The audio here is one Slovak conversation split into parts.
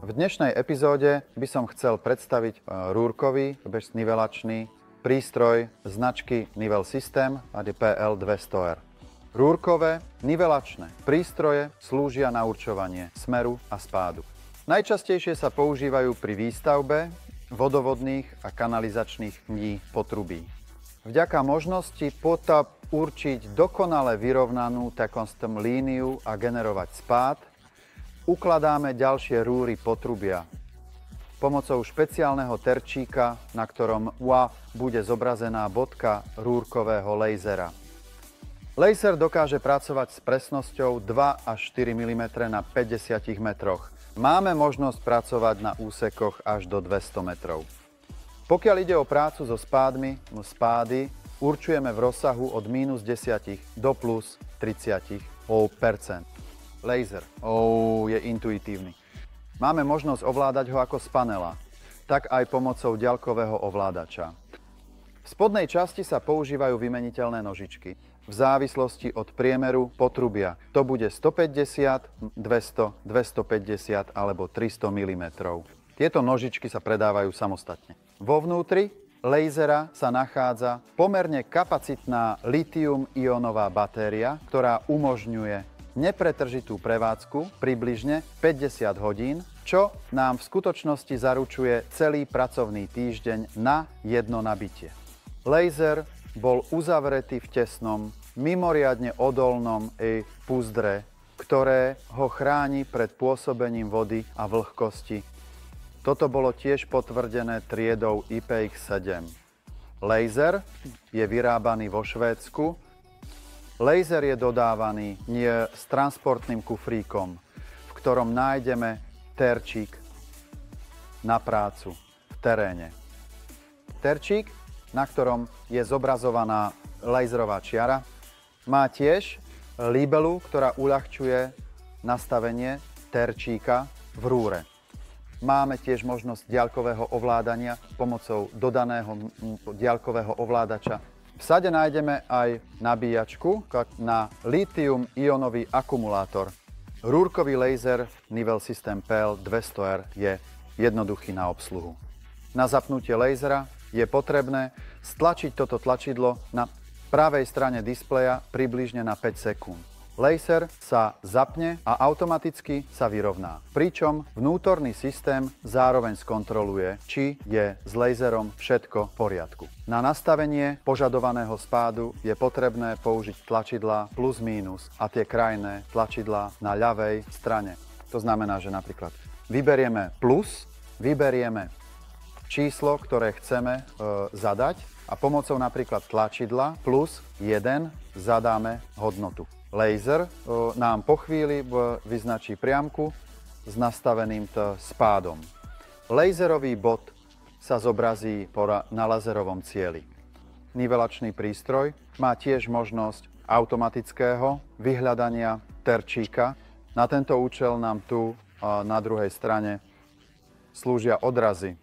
V dnešnej epizóde by som chcel predstaviť rúrkový bežnivelačný prístroj značky Nivel System a PL200R. Rúrkové nivelačné prístroje slúžia na určovanie smeru a spádu. Najčastejšie sa používajú pri výstavbe vodovodných a kanalizačných dní potrubí. Vďaka možnosti určiť dokonale vyrovnanú takonstým líniu a generovať spád, ukladáme ďalšie rúry potrubia. Pomocou špeciálneho terčíka, na ktorom bude zobrazená bodka rúrkového laserra. Laser dokáže pracovať s presnosťou 2 až 4 mm na 50 metroch. Máme možnosť pracovať na úsekoch až do 200 metrov. Pokiaľ ide o prácu so spádmi, spády určujeme v rozsahu od -10 do plus 30%. Laser je intuitívny. Máme možnosť ovládať ho ako z panela, tak aj pomocou ďalkového ovládača. V spodnej časti sa používajú vymeniteľné nožičky. V závislosti od priemeru potrubia. To bude 150, 200, 250 alebo 300 mm. Tieto nožičky sa predávajú samostatne. Vo vnútri lasera sa nachádza pomerne kapacitná litium-ionová batéria, ktorá umožňuje nepretržitú prevádzku približne 50 hodín, čo nám v skutočnosti zaručuje celý pracovný týždeň na jedno nabitie. Laser bol uzavretý v tesnom, mimoriadne odolnom púzdre, ktoré ho chráni pred pôsobením vody a vlhkosti. Toto bolo tiež potvrdené triedou IPX7. Laser je vyrábaný vo Švédsku. Laser je dodávaný s transportným kufríkom, v ktorom nájdeme terčík na prácu v teréne. Terčík, na ktorom je zobrazovaná laserová čiara, má tiež libelu, ktorá uľahčuje nastavenie terčíka v rúre. Máme tiež možnosť diaľkového ovládania pomocou dodaného diaľkového ovládača. V sade nájdeme aj nabíjačku na litium-ionový akumulátor. Rúrkový laser Nivel System PL200R je jednoduchý na obsluhu. Na zapnutie lasera je potrebné stlačiť toto tlačidlo na pravej strane displeja približne na 5 sekúnd. Laser sa zapne a automaticky sa vyrovná. Pričom vnútorný systém zároveň skontroluje, či je s laserom všetko v poriadku. Na nastavenie požadovaného spádu je potrebné použiť tlačidlá plus mínus a tie krajné tlačidlá na ľavej strane. To znamená, že napríklad vyberieme plus, vyberieme číslo, ktoré chceme zadať a pomocou napríklad tlačidla plus 1 zadáme hodnotu. Laser nám po chvíli vyznačí priamku s nastaveným spádom. Laserový bod sa zobrazí na laserovom cieli. Nivelačný prístroj má tiež možnosť automatického vyhľadania terčíka. Na tento účel nám tu na druhej strane slúžia odrazy.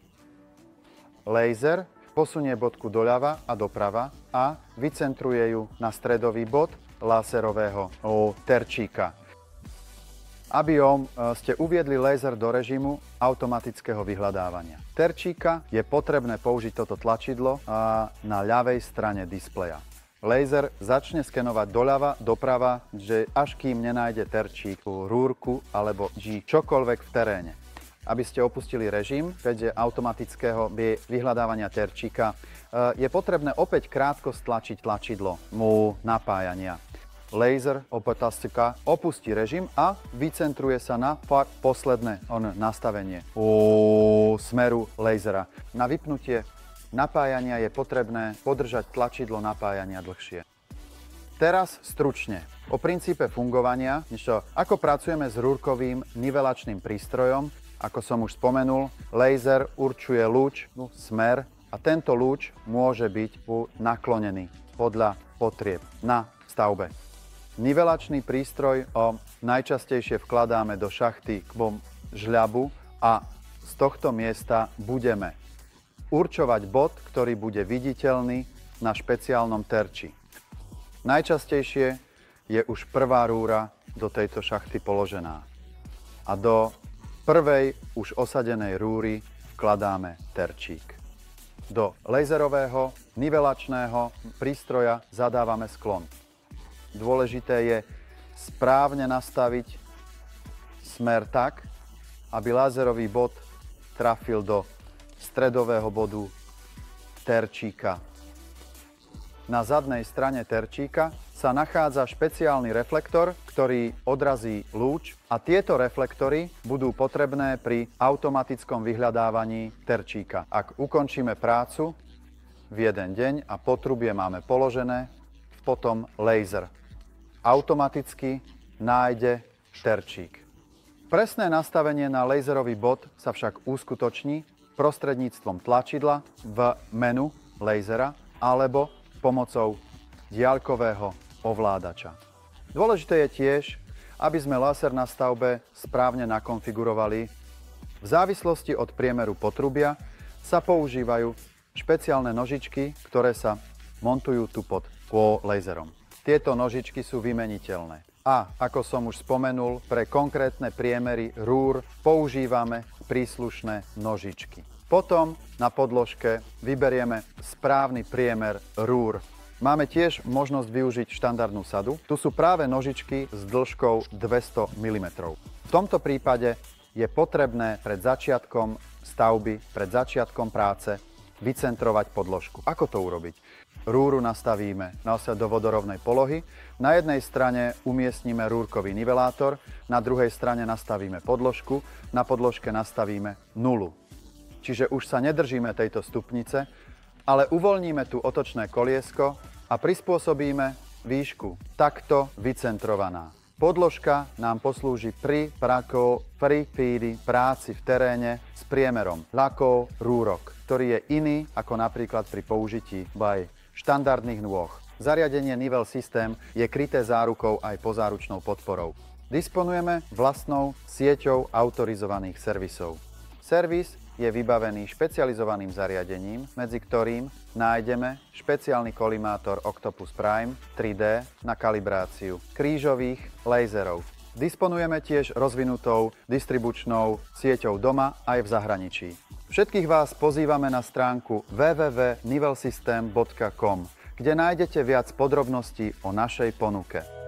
Laser posunie bodku doľava a doprava a vycentruje ju na stredový bod laserového terčíka. Aby ste uviedli laser do režimu automatického vyhľadávania terčíka, je potrebné použiť toto tlačidlo na ľavej strane displeja. Laser začne skenovať doľava, doprava, až kým nenájde terčík, rúrku alebo čokoľvek v teréne. Aby ste opustili režim automatického vyhľadávania terčíka, je potrebné opäť krátko stlačiť tlačidlo napájania. Laser opustí režim a vycentruje sa na posledné nastavenie smeru lasera. Na vypnutie napájania je potrebné podržať tlačidlo napájania dlhšie. Teraz stručne o princípe fungovania, ako pracujeme s rúrkovým nivelačným prístrojom. Ako som už spomenul, laser určuje lúč, smer a tento lúč môže byť naklonený podľa potrieb na stavbe. Nivelačný prístroj najčastejšie vkladáme do šachty žľabu a z tohto miesta budeme určovať bod, ktorý bude viditeľný na špeciálnom terči. Najčastejšie je už prvá rúra do tejto šachty položená. A do prvej už osadenej rúry vkladáme terčík. Do laserového nivelačného prístroja zadávame sklon. Dôležité je správne nastaviť smer tak, aby laserový bod trafil do stredového bodu terčíka. Na zadnej strane terčíka sa nachádza špeciálny reflektor, ktorý odrazí lúč a tieto reflektory budú potrebné pri automatickom vyhľadávaní terčíka. Ak ukončíme prácu v jeden deň a potrubie máme položené, potom laser automaticky nájde terčík. Presné nastavenie na laserový bod sa však uskutoční prostredníctvom tlačidla v menu lasera alebo pomocou diaľkového ovládača. Dôležité je tiež, aby sme laser na stavbe správne nakonfigurovali. V závislosti od priemeru potrubia sa používajú špeciálne nožičky, ktoré sa montujú tu pod laserom. Tieto nožičky sú vymeniteľné. A ako som už spomenul, pre konkrétne priemery rúr používame príslušné nožičky. Potom na podložke vyberieme správny priemer rúr. Máme tiež možnosť využiť štandardnú sadu. Tu sú práve nožičky s dĺžkou 200 mm. V tomto prípade je potrebné pred začiatkom stavby, pred začiatkom práce vycentrovať podložku. Ako to urobiť? Rúru nastavíme do vodorovnej polohy. Na jednej strane umiestnime rúrkový nivelátor, na druhej strane nastavíme podložku, na podložke nastavíme nulu. Čiže už sa nedržíme tejto stupnice, ale uvoľníme tu otočné koliesko a prispôsobíme výšku takto vycentrovaná. Podložka nám poslúži pri práci v teréne s priemerom ľakov rúrok, ktorý je iný ako napríklad pri použití štandardných nôh. Zariadenie Nivel System je kryté zárukou aj pozáručnou podporou. Disponujeme vlastnou sieťou autorizovaných servisov. Servis je vybavený špecializovaným zariadením, medzi ktorým nájdeme špeciálny kolimátor Octopus Prime 3D na kalibráciu krížových laserov. Disponujeme tiež rozvinutou distribučnou sieťou doma aj v zahraničí. Všetkých vás pozývame na stránku www.nivelsystem.com, kde nájdete viac podrobností o našej ponuke.